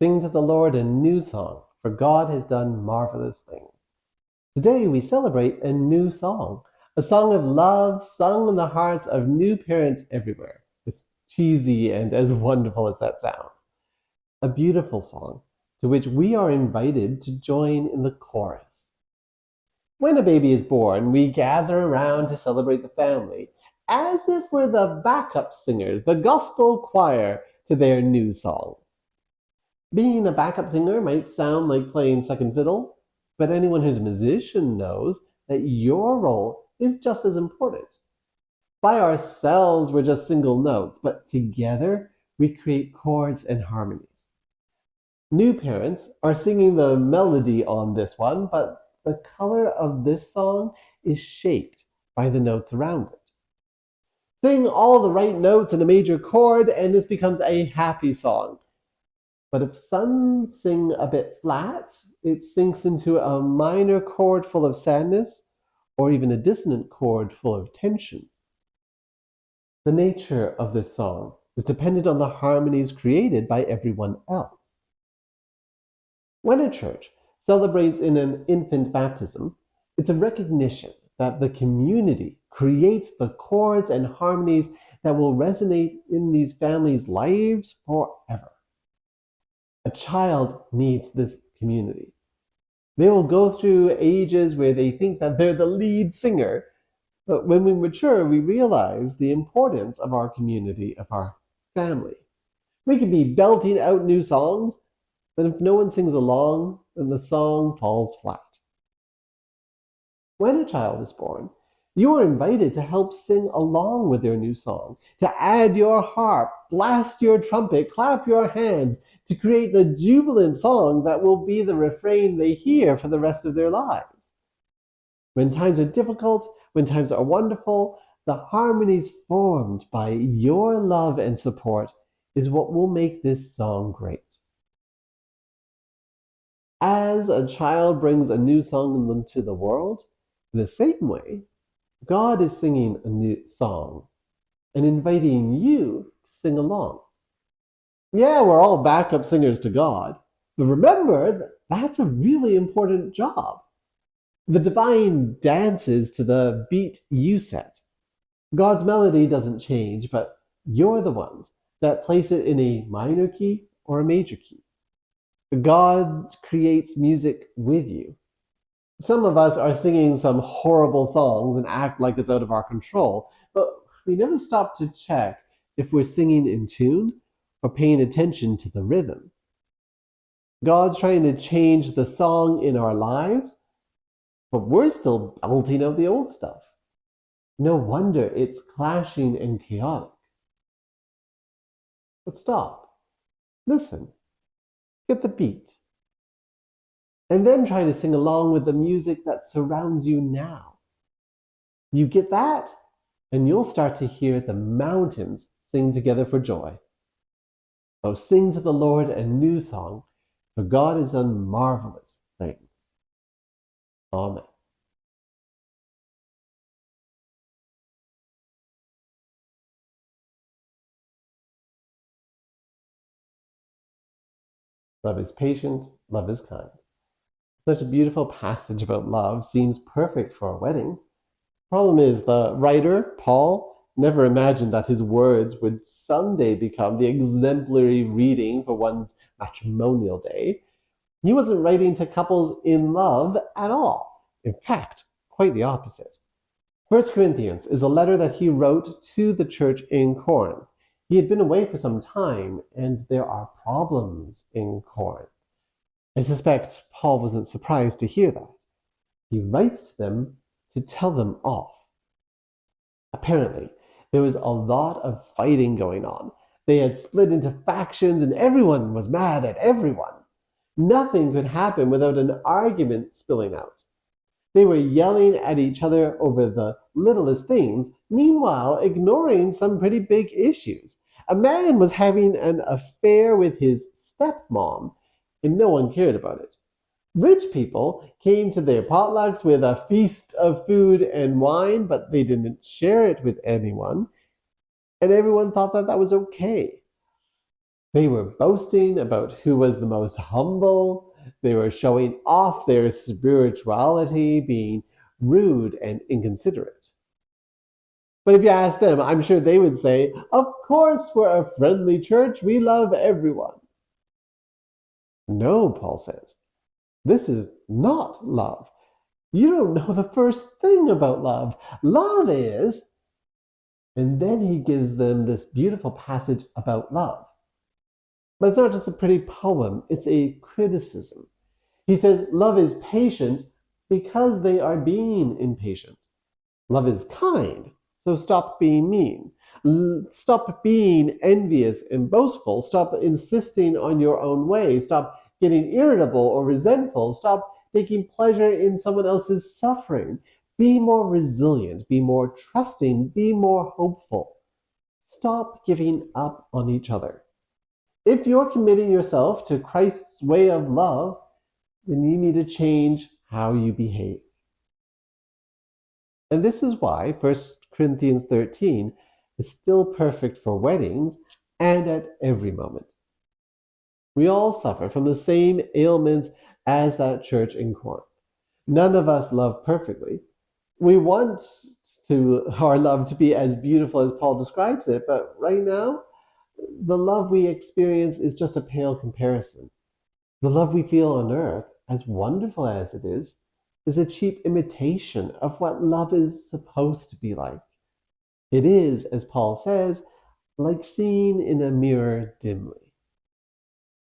Sing to the Lord a new song, for God has done marvelous things. Today we celebrate a new song, a song of love sung in the hearts of new parents everywhere, as cheesy and as wonderful as that sounds. A beautiful song to which we are invited to join in the chorus. When a baby is born, we gather around to celebrate the family, as if we're the backup singers, the gospel choir to their new song. Being a backup singer might sound like playing second fiddle, but anyone who's a musician knows that your role is just as important. By ourselves, we're just single notes, but together we create chords and harmonies. New parents are singing the melody on this one, but the color of this song is shaped by the notes around it. Sing all the right notes in a major chord, and this becomes a happy song. But if some sing a bit flat, it sinks into a minor chord full of sadness, or even a dissonant chord full of tension. The nature of this song is dependent on the harmonies created by everyone else. When a church celebrates in an infant baptism, it's a recognition that the community creates the chords and harmonies that will resonate in these families' lives forever. A child needs this community. They will go through ages where they think that they're the lead singer, but when we mature, we realize the importance of our community, of our family. We can be belting out new songs, but if no one sings along, then the song falls flat. When a child is born, you are invited to help sing along with their new song, to add your harp, blast your trumpet, clap your hands, to create the jubilant song that will be the refrain they hear for the rest of their lives. When times are difficult, when times are wonderful, the harmonies formed by your love and support is what will make this song great. As a child brings a new song into the world, in the same way, God is singing a new song and inviting you to sing along. Yeah, we're all backup singers to God, but remember, that's a really important job. The divine dances to the beat you set. God's melody doesn't change, but you're the ones that place it in a minor key or a major key. God creates music with you. Some of us are singing some horrible songs and act like it's out of our control, but we never stop to check if we're singing in tune or paying attention to the rhythm. God's trying to change the song in our lives, but we're still belting out the old stuff. No wonder it's clashing and chaotic. But stop, listen, get the beat, and then try to sing along with the music that surrounds you now. You get that, and you'll start to hear the mountains sing together for joy. So sing to the Lord a new song, for God has done marvelous things. Amen. Love is patient, love is kind. Such a beautiful passage about love seems perfect for a wedding. Problem is, the writer, Paul, never imagined that his words would someday become the exemplary reading for one's matrimonial day. He wasn't writing to couples in love at all. In fact, quite the opposite. First Corinthians is a letter that he wrote to the church in Corinth. He had been away for some time, and there are problems in Corinth. I suspect Paul wasn't surprised to hear that. He writes to them to tell them off. Apparently, there was a lot of fighting going on. They had split into factions, and everyone was mad at everyone. Nothing could happen without an argument spilling out. They were yelling at each other over the littlest things, meanwhile ignoring some pretty big issues. A man was having an affair with his stepmom, and no one cared about it. Rich people came to their potlucks with a feast of food and wine, but they didn't share it with anyone, and everyone thought that that was okay. They were boasting about who was the most humble. They were showing off their spirituality, being rude and inconsiderate. But if you ask them, I'm sure they would say, of course, we're a friendly church. We love everyone. No, Paul says, this is not love. You don't know the first thing about love. Love is, and then he gives them this beautiful passage about love. But it's not just a pretty poem, it's a criticism. He says, love is patient because they are being impatient. Love is kind, so stop being mean. Stop being envious and boastful. Stop insisting on your own way. Stop getting irritable or resentful. Stop taking pleasure in someone else's suffering. Be more resilient. Be more trusting. Be more hopeful. Stop giving up on each other. If you're committing yourself to Christ's way of love, then you need to change how you behave. And this is why 1 Corinthians 13 is still perfect for weddings and at every moment. We all suffer from the same ailments as that church in Corinth. None of us love perfectly. We want our love to be as beautiful as Paul describes it, but right now, the love we experience is just a pale comparison. The love we feel on earth, as wonderful as it is a cheap imitation of what love is supposed to be like. It is, as Paul says, like seeing in a mirror dimly.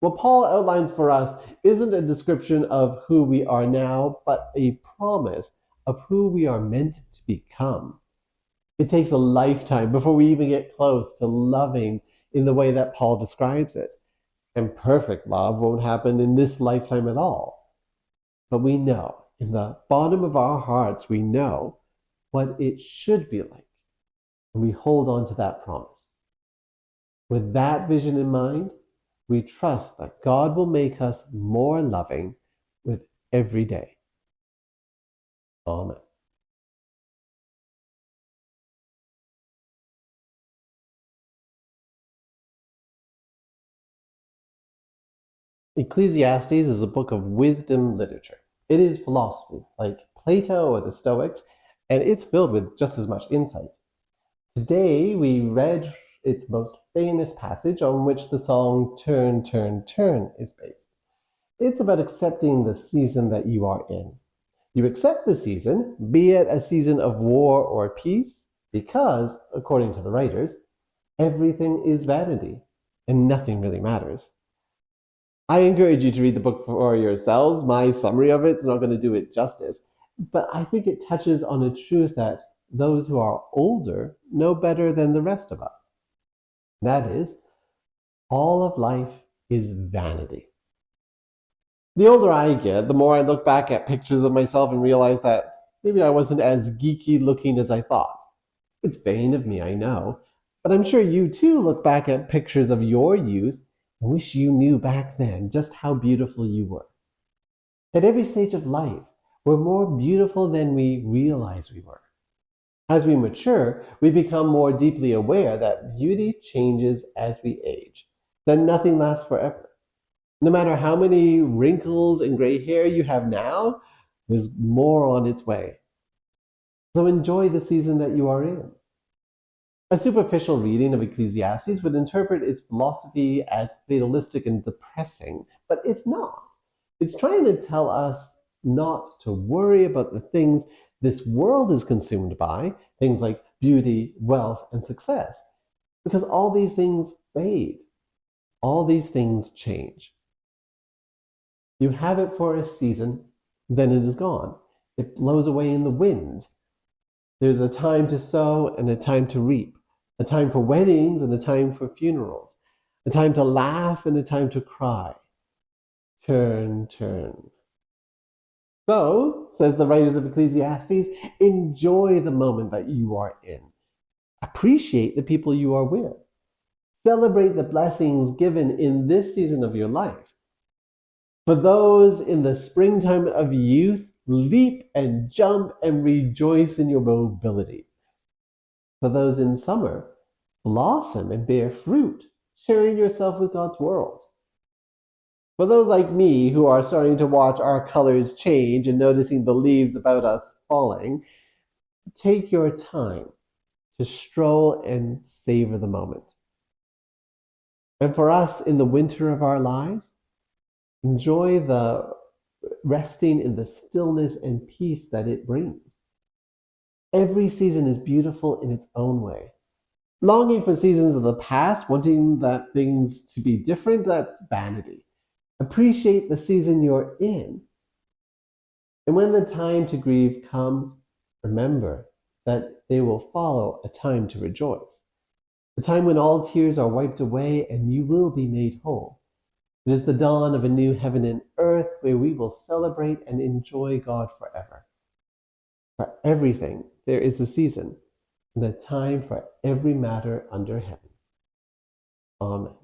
What Paul outlines for us isn't a description of who we are now, but a promise of who we are meant to become. It takes a lifetime before we even get close to loving in the way that Paul describes it. And perfect love won't happen in this lifetime at all. But we know, in the bottom of our hearts, we know what it should be like. And we hold on to that promise. With that vision in mind, we trust that God will make us more loving with every day. Amen. Ecclesiastes is a book of wisdom literature. It is philosophy, like Plato or the Stoics, and it's filled with just as much insight. Today we read its most famous passage on which the song Turn, Turn, Turn is based. It's about accepting the season that you are in. You accept the season, be it a season of war or peace, because, according to the writers, everything is vanity and nothing really matters. I encourage you to read the book for yourselves. My summary of it is not going to do it justice, but I think it touches on a truth that those who are older know better than the rest of us. That is, all of life is vanity. The older I get, the more I look back at pictures of myself and realize that maybe I wasn't as geeky looking as I thought. It's vain of me, I know, but I'm sure you too look back at pictures of your youth and wish you knew back then just how beautiful you were. At every stage of life, we're more beautiful than we realize we were. As we mature, we become more deeply aware that beauty changes as we age, that nothing lasts forever. No matter how many wrinkles and gray hair you have now, there's more on its way. So enjoy the season that you are in. A superficial reading of Ecclesiastes would interpret its philosophy as fatalistic and depressing, but it's not. It's trying to tell us not to worry about the things this world is consumed by, things like beauty, wealth, and success, because all these things fade. All these things change. You have it for a season, then it is gone. It blows away in the wind. There's a time to sow and a time to reap, a time for weddings and a time for funerals, a time to laugh and a time to cry. Turn, turn. So, says the writers of Ecclesiastes, enjoy the moment that you are in. Appreciate the people you are with. Celebrate the blessings given in this season of your life. For those in the springtime of youth, leap and jump and rejoice in your mobility. For those in summer, blossom and bear fruit, sharing yourself with God's world. For those like me who are starting to watch our colors change and noticing the leaves about us falling, take your time to stroll and savor the moment. And for us in the winter of our lives, enjoy the resting in the stillness and peace that it brings. Every season is beautiful in its own way. Longing for seasons of the past, wanting that things to be different, that's vanity. Appreciate the season you're in. And when the time to grieve comes, remember that they will follow a time to rejoice. A time when all tears are wiped away and you will be made whole. It is the dawn of a new heaven and earth where we will celebrate and enjoy God forever. For everything, there is a season and a time for every matter under heaven. Amen.